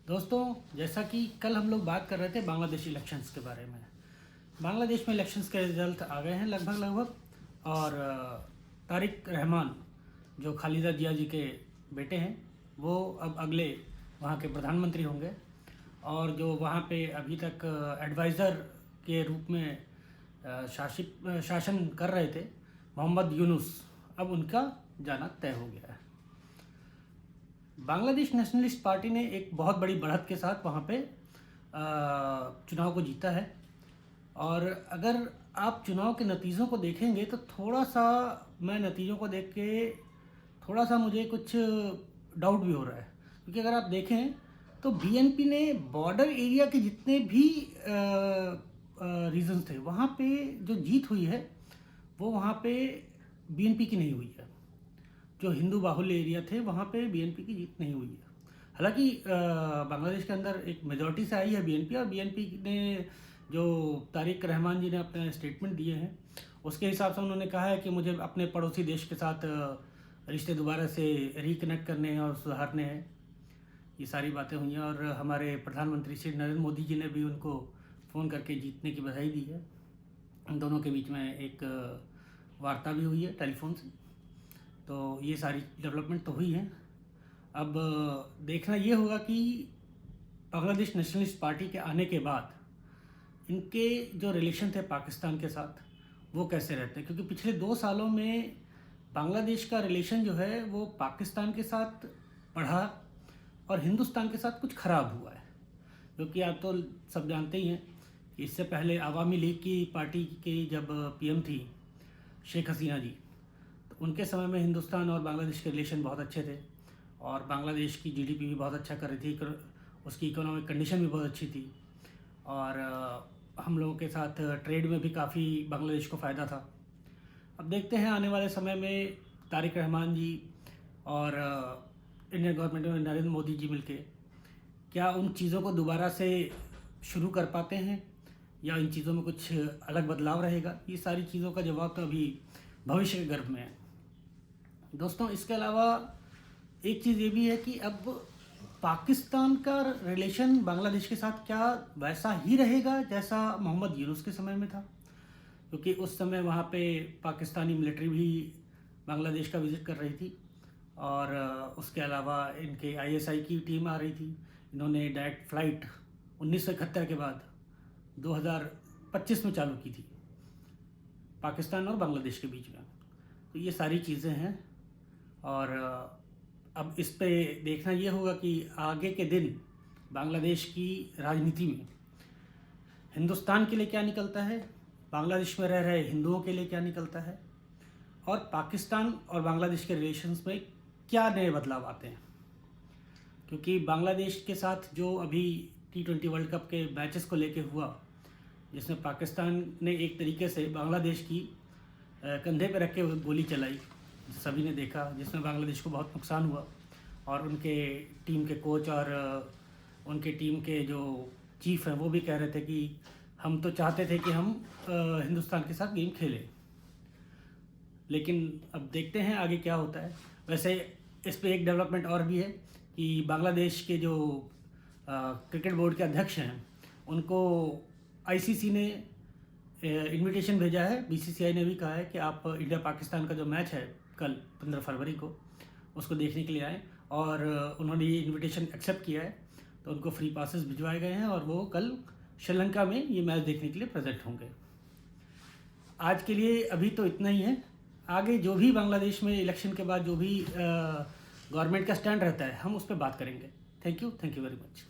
दोस्तों, जैसा कि कल हम लोग बात कर रहे थे बांग्लादेश इलेक्शंस के बारे में। बांग्लादेश में इलेक्शंस के रिजल्ट आ गए हैं लगभग और तारिक रहमान जो खालिदा जिया जी के बेटे हैं वो अब अगले वहाँ के प्रधानमंत्री होंगे। और जो वहाँ पे अभी तक एडवाइज़र के रूप में शासन कर रहे थे मोहम्मद यूनुस, अब उनका जाना तय हो गया है। बांग्लादेश नेशनलिस्ट पार्टी ने एक बहुत बड़ी बढ़त के साथ वहाँ पे चुनाव को जीता है। और अगर आप चुनाव के नतीजों को देखेंगे तो थोड़ा सा मैं नतीजों को देख के थोड़ा सा मुझे कुछ डाउट भी हो रहा है, क्योंकि अगर आप देखें तो बीएनपी ने बॉर्डर एरिया के जितने भी रीजन्स थे वहाँ पे जो जीत हुई है वो वहाँ पे बीएनपी की नहीं हुई है। जो हिंदू बाहुल्य एरिया थे वहाँ पे बीएनपी की जीत नहीं हुई है। हालांकि बांग्लादेश के अंदर एक मेजॉरिटी से आई है बीएनपी, और बीएनपी ने जो तारिक रहमान जी ने अपने स्टेटमेंट दिए हैं उसके हिसाब से उन्होंने कहा है कि मुझे अपने पड़ोसी देश के साथ रिश्ते दोबारा से रिकनेक्ट करने हैं और सुधारने हैं। ये सारी बातें हुई हैं और हमारे प्रधानमंत्री श्री नरेंद्र मोदी जी ने भी उनको फ़ोन करके जीतने की बधाई दी है। उन दोनों के बीच में एक वार्ता भी हुई है टेलीफोन से। तो ये सारी डेवलपमेंट तो हुई है। अब देखना ये होगा कि बांग्लादेश नेशनलिस्ट पार्टी के आने के बाद इनके जो रिलेशन थे पाकिस्तान के साथ वो कैसे रहते हैं, क्योंकि पिछले 2 सालों में बांग्लादेश का रिलेशन जो है वो पाकिस्तान के साथ बढ़ा और हिंदुस्तान के साथ कुछ ख़राब हुआ है। क्योंकि आप तो सब जानते ही हैं कि इससे पहले अवामी लीग की पार्टी की जब पीएम थी शेख हसीना जी, तो उनके समय में हिंदुस्तान और बांग्लादेश के रिलेशन बहुत अच्छे थे और बांग्लादेश की जीडीपी भी बहुत अच्छा कर रही थी, उसकी इकोनॉमिक कंडीशन भी बहुत अच्छी थी और हम लोगों के साथ ट्रेड में भी काफ़ी बांग्लादेश को फ़ायदा था। अब देखते हैं आने वाले समय में तारिक रहमान जी और इंडियन गवर्नमेंट में नरेंद्र मोदी जी मिलके क्या उन चीज़ों को दोबारा से शुरू कर पाते हैं या इन चीज़ों में कुछ अलग बदलाव रहेगा। ये सारी चीज़ों का जवाब तो अभी भविष्य के गर्भ में है। दोस्तों, इसके अलावा एक चीज़ ये भी है कि अब पाकिस्तान का रिलेशन बांग्लादेश के साथ क्या वैसा ही रहेगा जैसा मोहम्मद यूनुस के समय में था, क्योंकि उस समय वहाँ पे पाकिस्तानी मिलिट्री भी बांग्लादेश का विज़िट कर रही थी और उसके अलावा इनके आईएसआई की टीम आ रही थी। इन्होंने डायरेक्ट फ़्लाइट 1971 के बाद 2025 में चालू की थी पाकिस्तान और बांग्लादेश के बीच में। तो ये सारी चीज़ें हैं और अब इस पे देखना ये होगा कि आगे के दिन बांग्लादेश की राजनीति में हिंदुस्तान के लिए क्या निकलता है, बांग्लादेश में रह रहे हिंदुओं के लिए क्या निकलता है और पाकिस्तान और बांग्लादेश के रिलेशंस में क्या नए बदलाव आते हैं। क्योंकि बांग्लादेश के साथ जो अभी T20 वर्ल्ड कप के मैचेस को लेके हुआ, जिसमें पाकिस्तान ने एक तरीके से बांग्लादेश की कंधे पे रख के गोली चलाई, सभी ने देखा, जिसमें बांग्लादेश को बहुत नुकसान हुआ और उनके टीम के कोच और उनके टीम के जो चीफ हैं वो भी कह रहे थे कि हम तो चाहते थे कि हम हिंदुस्तान के साथ गेम खेलें, लेकिन अब देखते हैं आगे क्या होता है। वैसे इस पे एक डेवलपमेंट और भी है कि बांग्लादेश के जो क्रिकेट बोर्ड के अध्यक्ष हैं उनको आईसीसी ने इनविटेशन भेजा है। बीसीसीआई ने भी कहा है कि आप इंडिया पाकिस्तान का जो मैच है कल 15 फरवरी को उसको देखने के लिए आए, और उन्होंने ये इनविटेशन एक्सेप्ट किया है। तो उनको फ्री पासेस भिजवाए गए हैं और वो कल श्रीलंका में ये मैच देखने के लिए प्रेजेंट होंगे। आज के लिए अभी तो इतना ही है। आगे जो भी बांग्लादेश में इलेक्शन के बाद जो भी गवर्नमेंट का स्टैंड रहता है हम उस पर बात करेंगे। Thank you very much.